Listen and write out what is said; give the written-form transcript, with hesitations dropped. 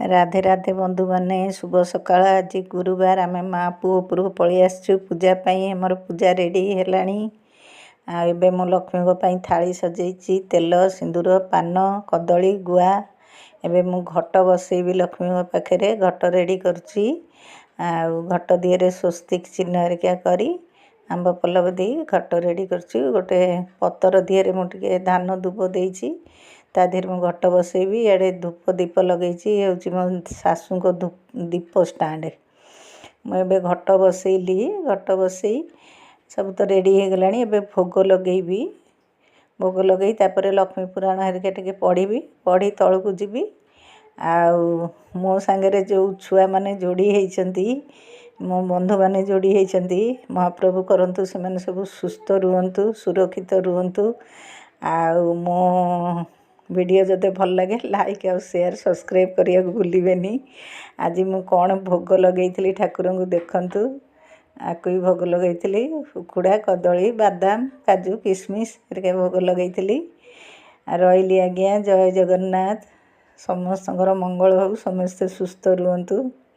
राधे राधे बंधु मैंने शुभ सकाळ। आज गुरुवार आम माँ पुओ उपरको पलि आसचु पूजापाई। आमर पूजा रेडी हेलाणी। एबे मो लक्ष्मी थाली सजेची तेल सिंदूर पान कदली गुआ। एबे मु घट बसैबी लक्ष्मी पाखे घट रेडी करुच्ची। घट दिहरे स्वस्तिक चिन्ह हरिका करी आंब पल्लव दे घट रेडी करुच्ची। गोटे पतर दिहरे मुझे धान धूप देइची ता देहरे मु घट बसैबी। इे धूप दीप लगेची हूँ मो शाशु को दीप स्टाण्ड। मुझे घट बसैली घट बसई सब तो रेडी हो गलानी। एबे भोग लगेबी भोग लगे तापर लक्ष्मी पुराण हरिका टिके पढ़ी पढ़ी तलू जीवी। मो सांगे जो छुआ मैंने जोड़ी होती मो बंधु मैंने जोड़ी होती महाप्रभु करंतु से मैंने सब सुस्थ रुहंतु सुरक्षित रुहंतु। मो वीडियो जदे भल लगे लाइक और शेयर सब्सक्राइब करने को भूलें। आज मु कौन भोग लगे ठाकुर को देखंतु। आपको भी भोग लगे उखुड़ा कदली बादाम काजू किशमिश हरिका भोग लगे रही। आज्ञा जय जगन्नाथ। समस्त मंगल हो समस्ते सुस्थ रुहंतु।